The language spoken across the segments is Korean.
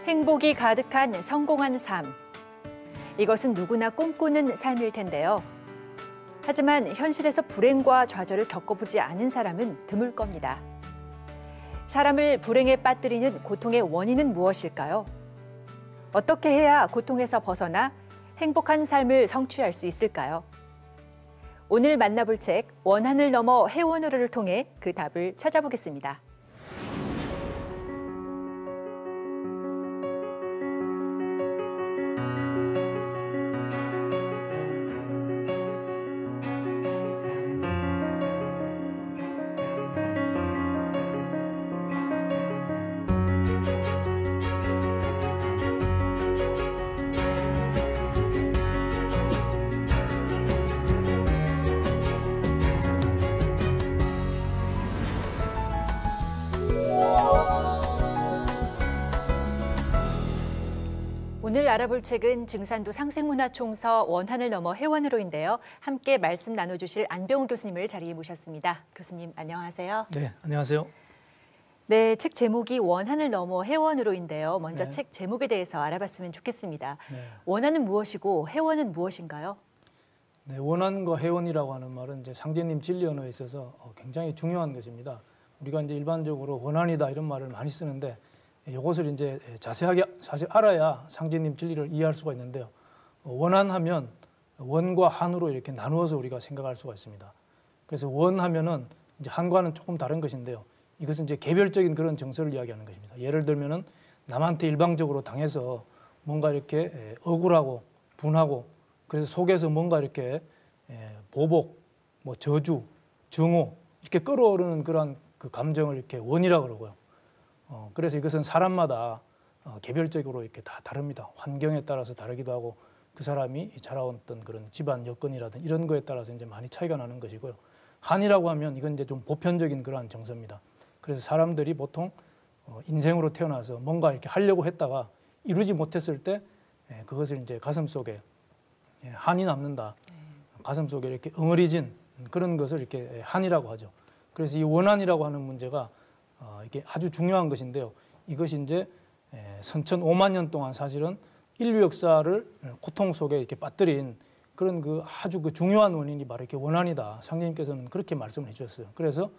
행복이 가득한 성공한 삶. 이것은 누구나 꿈꾸는 삶일 텐데요. 하지만 현실에서 불행과 좌절을 겪어보지 않은 사람은 드물 겁니다. 사람을 불행에 빠뜨리는 고통의 원인은 무엇일까요? 어떻게 해야 고통에서 벗어나 행복한 삶을 성취할 수 있을까요? 오늘 만나볼 책 원한을 넘어 해원으로를 통해 그 답을 찾아보겠습니다. 오늘 알아볼 책은 증산도 상생문화총서 원한을 넘어 해원으로인데요. 함께 말씀 나눠주실 안병우 교수님을 자리에 모셨습니다. 교수님 안녕하세요. 네, 안녕하세요. 네, 책 제목이 원한을 넘어 해원으로인데요. 먼저 네. 책 제목에 대해서 알아봤으면 좋겠습니다. 네. 원한은 무엇이고 해원은 무엇인가요? 네, 원한과 해원이라고 하는 말은 이제 상제님 진리 언어에 있어서 굉장히 중요한 것입니다. 우리가 이제 일반적으로 원한이다 이런 말을 많이 쓰는데 이것을 이제 자세하게 사실 알아야 상제님 진리를 이해할 수가 있는데요. 원한하면 원과 한으로 이렇게 나누어서 우리가 생각할 수가 있습니다. 그래서 원하면은 이제 한과는 조금 다른 것인데요. 이것은 이제 개별적인 그런 정서를 이야기하는 것입니다. 예를 들면은 남한테 일방적으로 당해서 뭔가 이렇게 억울하고 분하고 그래서 속에서 뭔가 이렇게 보복, 뭐 저주, 증오 이렇게 끌어오르는 그런 그 감정을 이렇게 원이라고 그러고요. 그래서 이것은 사람마다 개별적으로 이렇게 다 다릅니다. 환경에 따라서 다르기도 하고 그 사람이 자라왔던 그런 집안 여건이라든 이런 거에 따라서 이제 많이 차이가 나는 것이고요. 한이라고 하면 이건 이제 좀 보편적인 그러한 정서입니다. 그래서 사람들이 보통 인생으로 태어나서 뭔가 이렇게 하려고 했다가 이루지 못했을 때 그것을 이제 가슴 속에 한이 남는다. 가슴 속에 이렇게 엉어리진 그런 것을 이렇게 한이라고 하죠. 그래서 이 원한이라고 하는 문제가 이게 아주 중요한 것인데요. 이것이 이제 선천 5만 년 동안 사실은 인류 역사를 고통 속에 이렇게 빠뜨린 그런 그 아주 그 중요한 원인이 바로 이렇게 원한이다. 상제님께서는 그렇게 말씀을 해주셨어요. 그래서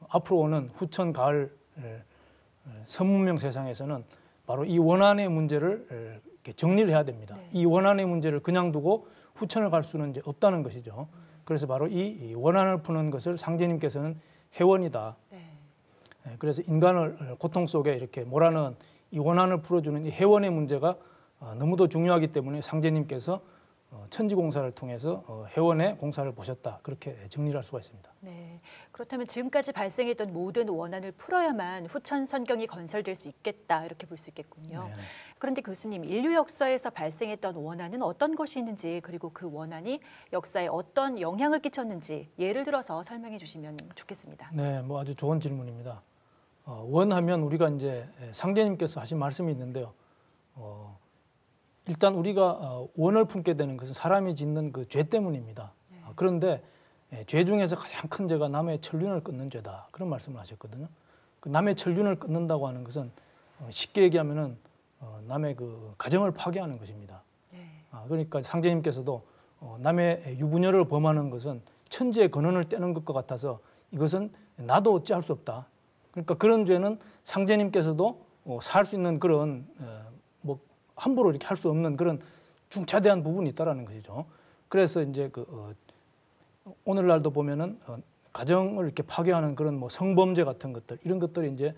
앞으로 오는 후천 가을 선문명 세상에서는 바로 이 원한의 문제를 이렇게 정리를 해야 됩니다. 네. 이 원한의 문제를 그냥 두고 후천을 갈 수는 이제 없다는 것이죠. 그래서 바로 이 원한을 푸는 것을 상제님께서는 해원이다. 네. 그래서 인간을 고통 속에 이렇게 몰아넣은 이 원한을 풀어주는 이 해원의 문제가 너무도 중요하기 때문에 상제님께서 천지공사를 통해서 해원의 공사를 보셨다. 그렇게 정리를 할 수가 있습니다. 네, 그렇다면 지금까지 발생했던 모든 원한을 풀어야만 후천 선경이 건설될 수 있겠다. 이렇게 볼 수 있겠군요. 네. 그런데 교수님, 인류 역사에서 발생했던 원한은 어떤 것이 있는지 그리고 그 원한이 역사에 어떤 영향을 끼쳤는지 예를 들어서 설명해 주시면 좋겠습니다. 네, 뭐 아주 좋은 질문입니다. 원하면 우리가 이제 상제님께서 하신 말씀이 있는데요. 일단 우리가 원을 품게 되는 것은 사람이 짓는 그 죄 때문입니다. 네. 그런데 죄 중에서 가장 큰 죄가 남의 천륜을 끊는 죄다. 그런 말씀을 하셨거든요. 그 남의 천륜을 끊는다고 하는 것은 쉽게 얘기하면은 남의 그 가정을 파괴하는 것입니다. 네. 그러니까 상제님께서도 남의 유부녀를 범하는 것은 천지의 근원을 떼는 것과 같아서 이것은 나도 어찌할 수 없다. 그러니까 그런 죄는 상제님께서도 살 수 있는 그런 뭐 함부로 이렇게 할 수 없는 그런 중차대한 부분이 있다라는 것이죠. 그래서 이제 오늘날도 보면은 가정을 이렇게 파괴하는 그런 뭐 성범죄 같은 것들 이런 것들이 이제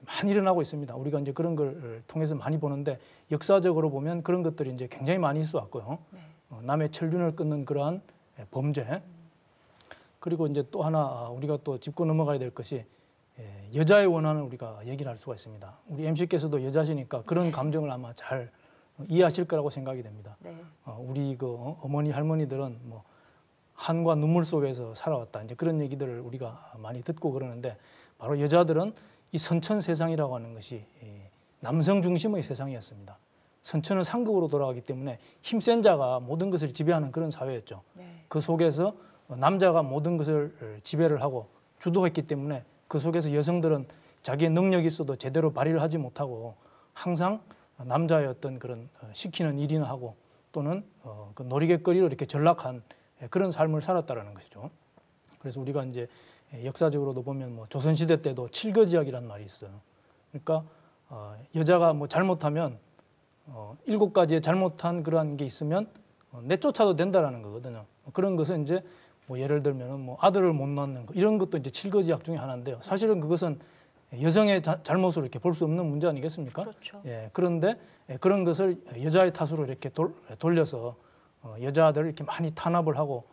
많이 일어나고 있습니다. 우리가 이제 그런 걸 통해서 많이 보는데 역사적으로 보면 그런 것들이 이제 굉장히 많이 있어 왔고요. 네. 남의 천륜을 끊는 그러한 범죄. 그리고 이제 또 하나 우리가 또 짚고 넘어가야 될 것이 여자의 원한을 우리가 얘기를 할 수가 있습니다. 우리 MC께서도 여자시니까 그런 감정을 아마 잘 이해하실 거라고 생각이 됩니다. 네. 우리 그 어머니 할머니들은 뭐 한과 눈물 속에서 살아왔다. 이제 그런 얘기들을 우리가 많이 듣고 그러는데 바로 여자들은 이 선천 세상이라고 하는 것이 남성 중심의 세상이었습니다. 선천은 상극으로 돌아가기 때문에 힘센 자가 모든 것을 지배하는 그런 사회였죠. 네. 그 속에서 남자가 모든 것을 지배를 하고 주도했기 때문에 그 속에서 여성들은 자기의 능력이 있어도 제대로 발휘를 하지 못하고 항상 남자의 어떤 그런 시키는 일이나 하고 또는 그 놀이개거리로 이렇게 전락한 그런 삶을 살았다라는 것이죠. 그래서 우리가 이제 역사적으로도 보면 뭐 조선시대 때도 칠거지약이라는 말이 있어요. 그러니까 여자가 뭐 잘못하면 7가지의 잘못한 그러한 게 있으면 내쫓아도 된다라는 거거든요. 그런 것은 이제 뭐 예를 들면은 뭐 아들을 못 낳는 거 이런 것도 이제 칠거지약 중에 하나인데요. 사실은 그것은 여성의 잘못으로 이렇게 볼 수 없는 문제 아니겠습니까? 그렇죠. 예, 그런데 그런 것을 여자의 탓으로 이렇게 돌려서 여자들을 이렇게 많이 탄압을 하고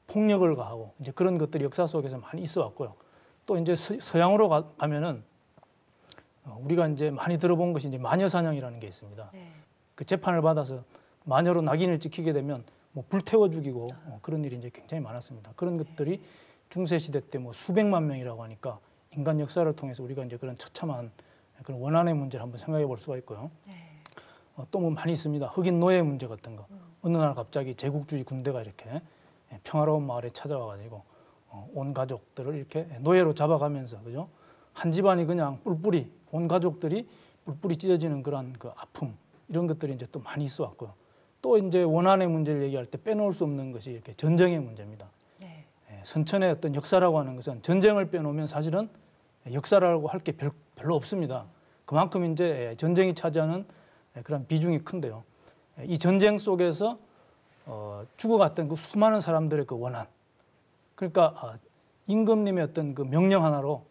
폭력을 가하고 이제 그런 것들이 역사 속에서 많이 있어 왔고요. 또 이제 서양으로 가면은 우리가 이제 많이 들어본 것이 이제 마녀 사냥이라는 게 있습니다. 네. 그 재판을 받아서 마녀로 낙인을 찍히게 되면 뭐 불태워 죽이고 그런 일이 이제 굉장히 많았습니다. 그런 것들이 중세 시대 때 뭐 수백만 명이라고 하니까 인간 역사를 통해서 우리가 이제 그런 처참한 그런 원한의 문제를 한번 생각해 볼 수가 있고요. 네. 또 뭐 많이 있습니다. 흑인 노예 문제 같은 거. 어느 날 갑자기 제국주의 군대가 이렇게 평화로운 마을에 찾아와 가지고 온 가족들을 이렇게 노예로 잡아가면서 그죠? 한 집안이 그냥 뿔뿔이 온 가족들이 뿔뿔이 찢어지는 그런 그 아픔 이런 것들이 이제 또 많이 있어 왔고요. 또 이제 원한의 문제를 얘기할 때 빼놓을 수 없는 것이 이렇게 전쟁의 문제입니다. 네. 선천의 어떤 역사라고 하는 것은 전쟁을 빼놓으면 사실은 역사라고 할 게 별로 없습니다. 그만큼 이제 전쟁이 차지하는 그런 비중이 큰데요. 이 전쟁 속에서 죽어갔던 그 수많은 사람들의 그 원한. 그러니까 임금님의 어떤 그 명령 하나로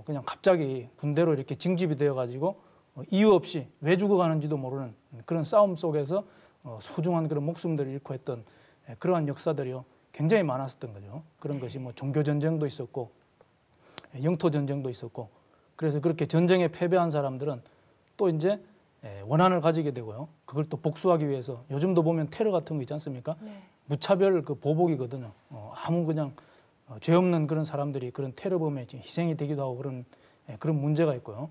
그냥 갑자기 군대로 이렇게 징집이 되어가지고 이유 없이 왜 죽어가는지도 모르는 그런 싸움 속에서 소중한 그런 목숨들을 잃고 했던 그러한 역사들이요 굉장히 많았었던 거죠. 그런 것이 뭐 종교 전쟁도 있었고 영토 전쟁도 있었고 그래서 그렇게 전쟁에 패배한 사람들은 또 이제 원한을 가지게 되고요. 그걸 또 복수하기 위해서 요즘도 보면 테러 같은 거 있지 않습니까? 네. 무차별 그 보복이거든요. 아무 그냥 죄 없는 그런 사람들이 그런 테러범에 희생이 되기도 하고 그런 문제가 있고요.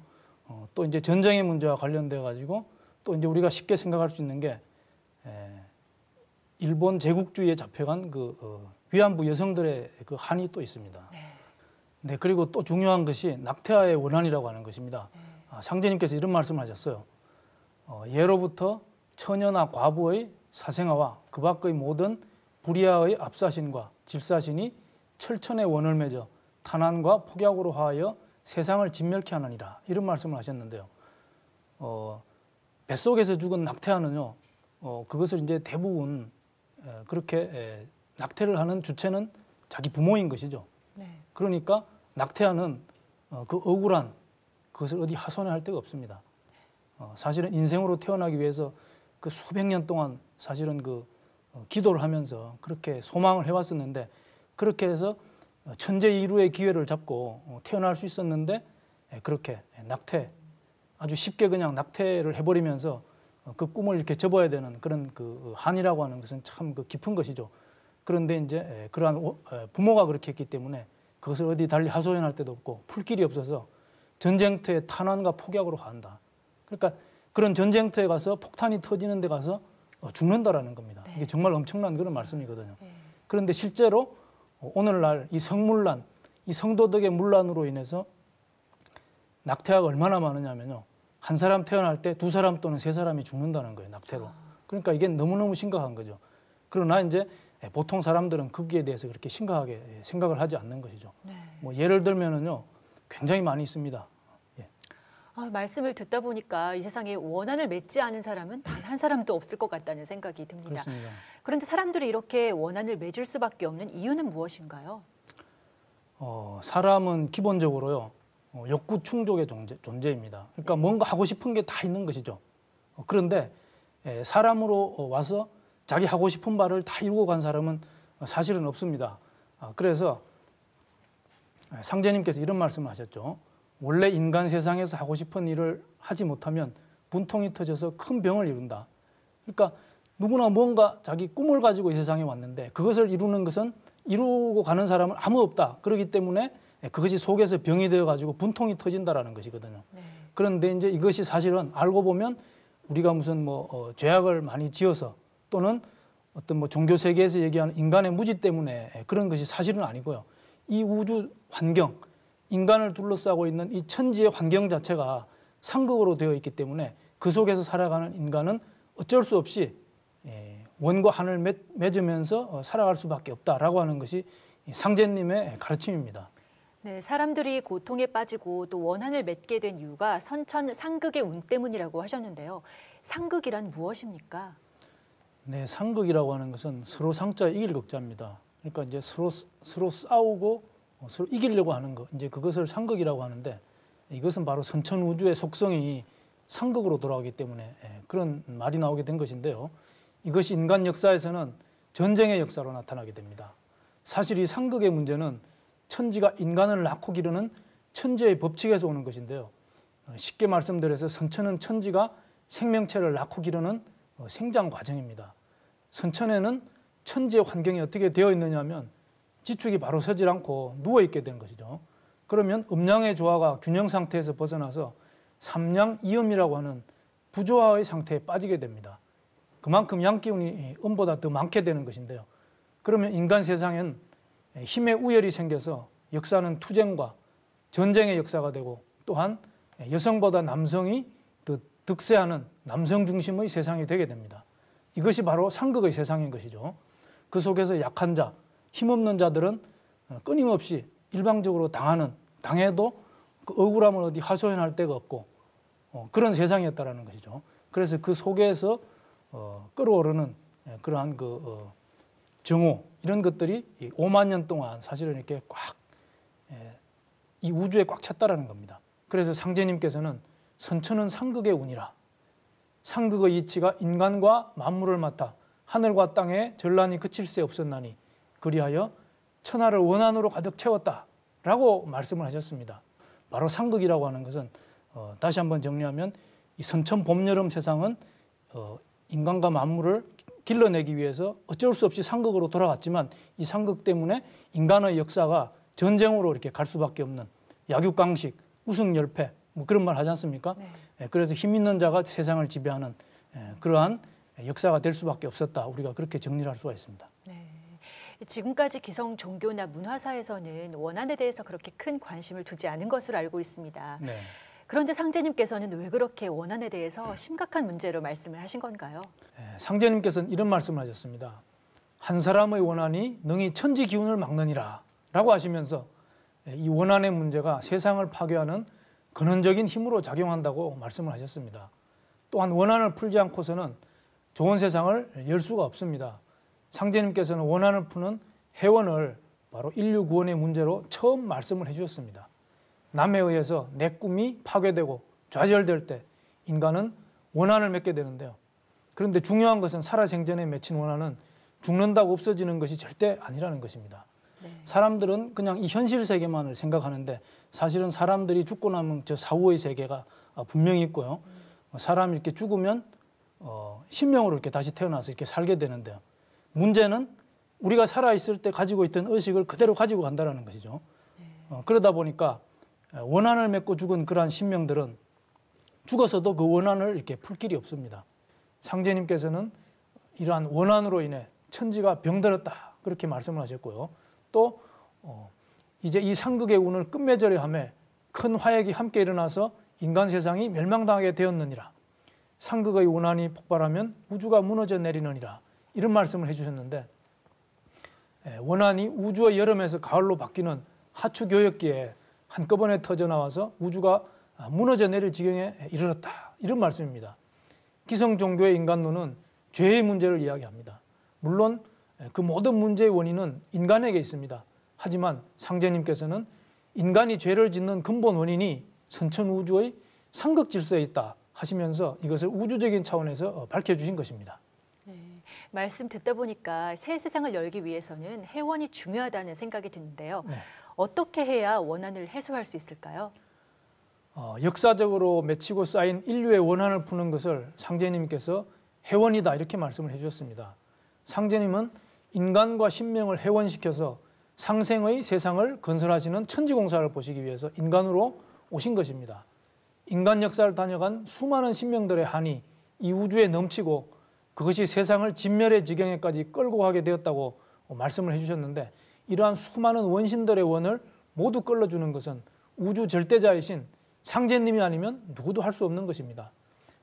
또 이제 전쟁의 문제와 관련돼 가지고 또 이제 우리가 쉽게 생각할 수 있는 게 일본 제국주의에 잡혀간 그 위안부 여성들의 그 한이 또 있습니다. 네, 그리고 또 중요한 것이 낙태아의 원한이라고 하는 것입니다. 상제님께서 이런 말씀을 하셨어요. 예로부터 처녀나 과부의 사생아와 그 밖의 모든 불의아의 압사신과 질사신이 철천의 원을 맺어 탄환과 폭약으로 하여 세상을 진멸케 하느니라 이런 말씀을 하셨는데요. 뱃속에서 죽은 낙태아는요, 그것을 이제 대부분 그렇게 낙태를 하는 주체는 자기 부모인 것이죠. 네. 그러니까 낙태아는 그 억울한 그것을 어디 하소연할 데가 없습니다. 사실은 인생으로 태어나기 위해서 그 수백 년 동안 사실은 그 기도를 하면서 그렇게 소망을 해왔었는데 그렇게 해서 천재이루의 기회를 잡고 태어날 수 있었는데 그렇게 낙태 아주 쉽게 그냥 낙태를 해버리면서 그 꿈을 이렇게 접어야 되는 그런 그 한이라고 하는 것은 참 그 깊은 것이죠. 그런데 이제 그러한 부모가 그렇게 했기 때문에 그것을 어디 달리 하소연할 데도 없고 풀 길이 없어서 전쟁터에 탄환과 폭약으로 간다. 그러니까 그런 전쟁터에 가서 폭탄이 터지는 데 가서 죽는다라는 겁니다. 네. 이게 정말 엄청난 그런 말씀이거든요. 그런데 실제로 오늘날 이 성문란, 이 성도덕의 문란으로 인해서 낙태아가 얼마나 많으냐면요. 한 사람 태어날 때 두 사람 또는 세 사람이 죽는다는 거예요, 낙태로. 그러니까 이게 너무너무 심각한 거죠. 그러나 이제 보통 사람들은 거기에 대해서 그렇게 심각하게 생각을 하지 않는 것이죠. 네. 뭐 예를 들면은요, 굉장히 많이 있습니다. 예. 말씀을 듣다 보니까 이 세상에 원한을 맺지 않은 사람은 단 한 사람도 없을 것 같다는 생각이 듭니다. 그렇습니다. 그런데 사람들이 이렇게 원한을 맺을 수밖에 없는 이유는 무엇인가요? 사람은 기본적으로요, 욕구 충족의 존재입니다. 그러니까 뭔가 하고 싶은 게 다 있는 것이죠. 그런데 사람으로 와서 자기 하고 싶은 바를 다 이루고 간 사람은 사실은 없습니다. 그래서 상제님께서 이런 말씀을 하셨죠. 원래 인간 세상에서 하고 싶은 일을 하지 못하면 분통이 터져서 큰 병을 이룬다. 그러니까 누구나 뭔가 자기 꿈을 가지고 이 세상에 왔는데 그것을 이루는 것은 이루고 가는 사람은 아무 없다. 그렇기 때문에 그것이 속에서 병이 되어가지고 분통이 터진다라는 것이거든요. 네. 그런데 이제 이것이 사실은 알고 보면 우리가 무슨 죄악을 많이 지어서 또는 어떤 종교 세계에서 얘기하는 인간의 무지 때문에 그런 것이 사실은 아니고요. 이 우주 환경, 인간을 둘러싸고 있는 이 천지의 환경 자체가 상극으로 되어 있기 때문에 그 속에서 살아가는 인간은 어쩔 수 없이 원과 한을 맺으면서 살아갈 수밖에 없다라고 하는 것이 상제님의 가르침입니다. 네, 사람들이 고통에 빠지고 또 원한을 맺게 된 이유가 선천상극의 운 때문이라고 하셨는데요. 상극이란 무엇입니까? 네, 상극이라고 하는 것은 서로 상자 이길 극자입니다. 그러니까 이제 서로 싸우고 서로 이기려고 하는 것, 이제 그것을 상극이라고 하는데, 이것은 바로 선천 우주의 속성이 상극으로 돌아가기 때문에 그런 말이 나오게 된 것인데요. 이것이 인간 역사에서는 전쟁의 역사로 나타나게 됩니다. 사실 이 상극의 문제는 천지가 인간을 낳고 기르는 천지의 법칙에서 오는 것인데요. 쉽게 말씀드려서 선천은 천지가 생명체를 낳고 기르는 생장 과정입니다. 선천에는 천지의 환경이 어떻게 되어 있느냐 하면 지축이 바로 서질 않고 누워있게 되는 것이죠. 그러면 음양의 조화가 균형 상태에서 벗어나서 삼양이음이라고 하는 부조화의 상태에 빠지게 됩니다. 그만큼 양기운이 음보다 더 많게 되는 것인데요. 그러면 인간 세상엔 힘의 우열이 생겨서 역사는 투쟁과 전쟁의 역사가 되고, 또한 여성보다 남성이 더 득세하는 남성 중심의 세상이 되게 됩니다. 이것이 바로 상극의 세상인 것이죠. 그 속에서 약한 자, 힘없는 자들은 끊임없이 일방적으로 당해도 그 억울함을 어디 하소연할 데가 없고 그런 세상이었다라는 것이죠. 그래서 그 속에서 끌어오르는 그러한 정오, 이런 것들이 5만 년 동안 사실은 이렇게 이 우주에 꽉 찼다라는 겁니다. 그래서 상제님께서는 선천은 상극의 운이라, 상극의 이치가 인간과 만물을 맡아 하늘과 땅에 전란이 그칠 새 없었나니 그리하여 천하를 원한으로 가득 채웠다라고 말씀을 하셨습니다. 바로 상극이라고 하는 것은 다시 한번 정리하면 이 선천 봄 여름 세상은 인간과 만물을 길러내기 위해서 어쩔 수 없이 상극으로 돌아갔지만, 이 상극 때문에 인간의 역사가 전쟁으로 이렇게 갈 수밖에 없는, 약육강식, 우승열패, 뭐 그런 말 하지 않습니까? 네. 그래서 힘 있는 자가 세상을 지배하는 그러한 역사가 될 수밖에 없었다. 우리가 그렇게 정리를 할 수가 있습니다. 네. 지금까지 기성 종교나 문화사에서는 원한에 대해서 그렇게 큰 관심을 두지 않은 것으로 알고 있습니다. 네. 그런데 상제님께서는 왜 그렇게 원한에 대해서 심각한 문제로 말씀을 하신 건가요? 상제님께서는 이런 말씀을 하셨습니다. 한 사람의 원한이 능히 천지 기운을 막느니라 라고 하시면서 이 원한의 문제가 세상을 파괴하는 근원적인 힘으로 작용한다고 말씀을 하셨습니다. 또한 원한을 풀지 않고서는 좋은 세상을 열 수가 없습니다. 상제님께서는 원한을 푸는 해원을 바로 인류 구원의 문제로 처음 말씀을 해주셨습니다. 남에 의해서 내 꿈이 파괴되고 좌절될 때 인간은 원한을 맺게 되는데요. 그런데 중요한 것은 살아생전에 맺힌 원한은 죽는다고 없어지는 것이 절대 아니라는 것입니다. 네. 사람들은 그냥 이 현실 세계만을 생각하는데, 사실은 사람들이 죽고 나면 저 사후의 세계가 분명히 있고요. 사람이 이렇게 죽으면 신명으로 이렇게 다시 태어나서 이렇게 살게 되는데요. 문제는 우리가 살아있을 때 가지고 있던 의식을 그대로 가지고 간다는 것이죠. 네. 그러다 보니까 원한을 맺고 죽은 그러한 신명들은 죽어서도 그 원한을 이렇게 풀 길이 없습니다. 상제님께서는 이러한 원한으로 인해 천지가 병들었다, 그렇게 말씀을 하셨고요. 또 이제 이 상극의 운을 끝맺으려 하며 큰 화약이 함께 일어나서 인간 세상이 멸망당하게 되었느니라. 상극의 원한이 폭발하면 우주가 무너져 내리느니라, 이런 말씀을 해주셨는데, 원한이 우주의 여름에서 가을로 바뀌는 하추교역기에 한꺼번에 터져나와서 우주가 무너져 내릴 지경에 이르렀다, 이런 말씀입니다. 기성종교의 인간론은 죄의 문제를 이야기합니다. 물론 그 모든 문제의 원인은 인간에게 있습니다. 하지만 상제님께서는 인간이 죄를 짓는 근본 원인이 선천 우주의 상극 질서에 있다 하시면서 이것을 우주적인 차원에서 밝혀주신 것입니다. 네, 말씀 듣다 보니까 새 세상을 열기 위해서는 해원이 중요하다는 생각이 드는데요. 네. 어떻게 해야 원한을 해소할 수 있을까요? 역사적으로 맺히고 쌓인 인류의 원한을 푸는 것을 상제님께서 해원이다, 이렇게 말씀을 해주셨습니다. 상제님은 인간과 신명을 해원시켜서 상생의 세상을 건설하시는 천지공사를 보시기 위해서 인간으로 오신 것입니다. 인간 역사를 다녀간 수많은 신명들의 한이 이 우주에 넘치고 그것이 세상을 진멸의 지경에까지 끌고 가게 되었다고 말씀을 해주셨는데, 이러한 수많은 원신들의 원을 모두 끌어주는 것은 우주 절대자이신 상제님이 아니면 누구도 할 수 없는 것입니다.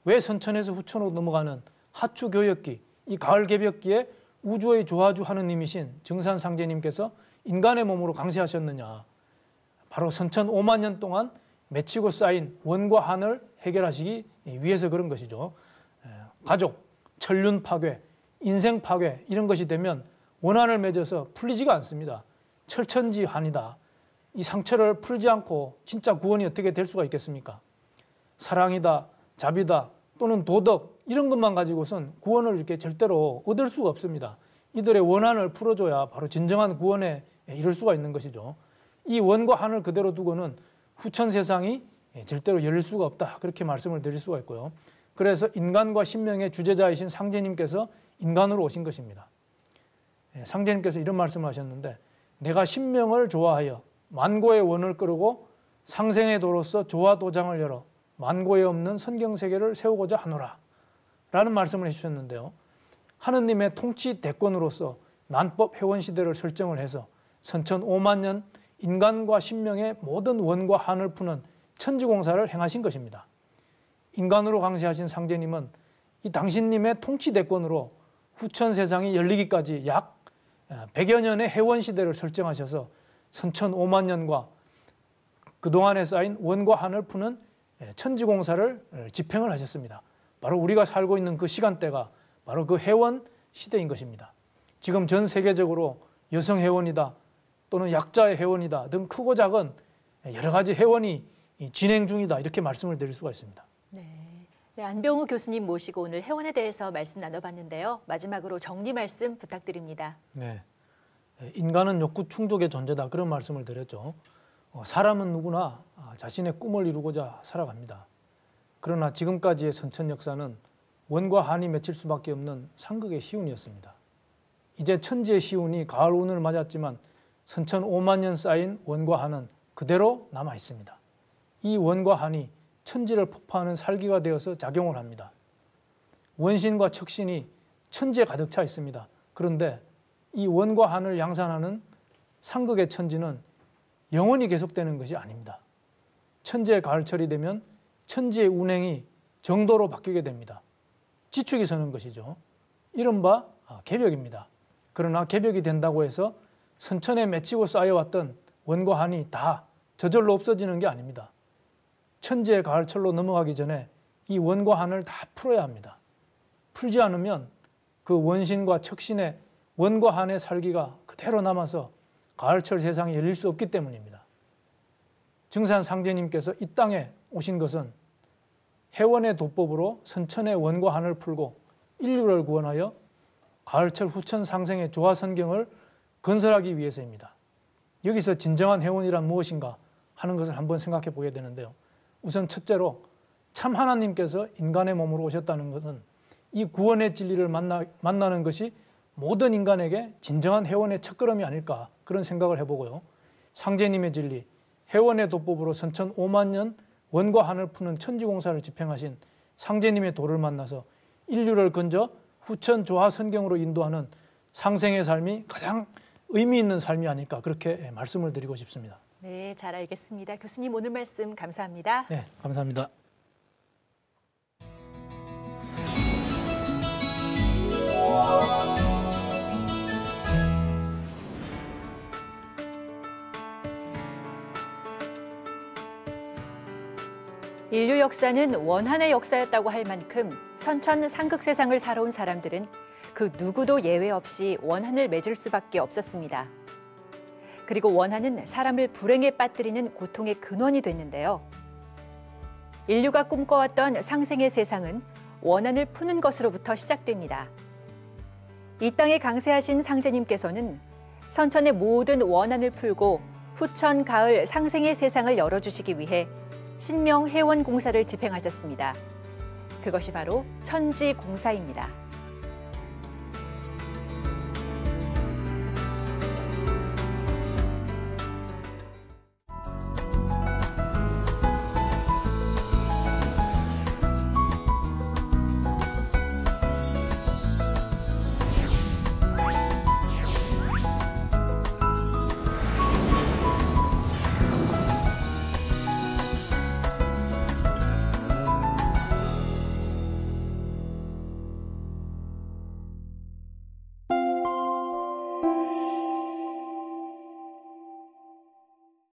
왜 선천에서 후천으로 넘어가는 하추 교역기, 이 가을 개벽기에 우주의 조화주 하느님이신 증산상제님께서 인간의 몸으로 강세하셨느냐. 바로 선천 5만 년 동안 맺히고 쌓인 원과 한을 해결하시기 위해서 그런 것이죠. 가족, 천륜 파괴, 인생 파괴 이런 것이 되면 원한을 맺어서 풀리지가 않습니다. 철천지환이다. 이 상처를 풀지 않고 진짜 구원이 어떻게 될 수가 있겠습니까? 사랑이다, 자비다, 또는 도덕 이런 것만 가지고선 구원을 이렇게 절대로 얻을 수가 없습니다. 이들의 원한을 풀어줘야 바로 진정한 구원에 이를 수가 있는 것이죠. 이 원과 한을 그대로 두고는 후천 세상이 절대로 열릴 수가 없다. 그렇게 말씀을 드릴 수가 있고요. 그래서 인간과 신명의 주제자이신 상제님께서 인간으로 오신 것입니다. 상제님께서 이런 말씀을 하셨는데 내가 신명을 조화하여 만고의 원을 끌고 상생의 도로서 조화 도장을 열어 만고에 없는 선경세계를 세우고자 하노라 라는 말씀을 해주셨는데요. 하느님의 통치 대권으로서 난법 회원시대를 설정을 해서 선천 5만 년 인간과 신명의 모든 원과 한을 푸는 천지공사를 행하신 것입니다. 인간으로 강세하신 상제님은 이 당신님의 통치 대권으로 후천 세상이 열리기까지 약 100여 년의 회원시대를 설정하셔서 선천 5만 년과 그동안에 쌓인 원과 한을 푸는 천지공사를 집행을 하셨습니다. 바로 우리가 살고 있는 그 시간대가 바로 그 회원 시대인 것입니다. 지금 전 세계적으로 여성 회원이다 또는 약자의 회원이다 등 크고 작은 여러 가지 회원이 진행 중이다 이렇게 말씀을 드릴 수가 있습니다. 네, 안병우 교수님 모시고 오늘 회원에 대해서 말씀 나눠봤는데요. 마지막으로 정리 말씀 부탁드립니다. 네, 인간은 욕구 충족의 존재다 그런 말씀을 드렸죠. 사람은 누구나 자신의 꿈을 이루고자 살아갑니다. 그러나 지금까지의 선천 역사는 원과 한이 맺힐 수밖에 없는 상극의 시운이었습니다. 이제 천지의 시운이 가을 운을 맞았지만 선천 5만 년 쌓인 원과 한은 그대로 남아 있습니다. 이 원과 한이 천지를 폭파하는 살기가 되어서 작용을 합니다. 원신과 척신이 천지에 가득 차 있습니다. 그런데 이 원과 한을 양산하는 상극의 천지는 영원히 계속되는 것이 아닙니다. 천지의 가을철이 되면 천지의 운행이 정도로 바뀌게 됩니다. 지축이 서는 것이죠. 이른바 개벽입니다. 그러나 개벽이 된다고 해서 선천에 맺히고 쌓여왔던 원과 한이 다 저절로 없어지는 게 아닙니다. 천지의 가을철로 넘어가기 전에 이 원과 한을 다 풀어야 합니다. 풀지 않으면 그 원신과 척신의 원과 한의 살기가 그대로 남아서 가을철 세상이 열릴 수 없기 때문입니다. 증산상제님께서 이 땅에 오신 것은 해원의 도법으로 선천의 원과 한을 풀고 인류를 구원하여 가을철 후천 상생의 조화선경을 건설하기 위해서입니다. 여기서 진정한 해원이란 무엇인가 하는 것을 한번 생각해 보게 되는데요. 우선 첫째로 참 하나님께서 인간의 몸으로 오셨다는 것은 이 구원의 진리를 만나는 것이 모든 인간에게 진정한 해원의 첫걸음이 아닐까 그런 생각을 해보고요. 상제님의 진리, 해원의 도법으로 선천 5만 년 원과 한을 푸는 천지공사를 집행하신 상제님의 도를 만나서 인류를 건져 후천 조화 선경으로 인도하는 상생의 삶이 가장 의미 있는 삶이 아닐까 그렇게 말씀을 드리고 싶습니다. 네, 잘 알겠습니다. 교수님 오늘 말씀 감사합니다. 네, 감사합니다. 인류 역사는 원한의 역사였다고 할 만큼 선천 상극 세상을 살아온 사람들은 그 누구도 예외 없이 원한을 맺을 수밖에 없었습니다. 그리고 원한은 사람을 불행에 빠뜨리는 고통의 근원이 됐는데요. 인류가 꿈꿔왔던 상생의 세상은 원한을 푸는 것으로부터 시작됩니다. 이 땅에 강세하신 상제님께서는 선천의 모든 원한을 풀고 후천 가을 상생의 세상을 열어주시기 위해 신명 해원 공사를 집행하셨습니다. 그것이 바로 천지공사입니다.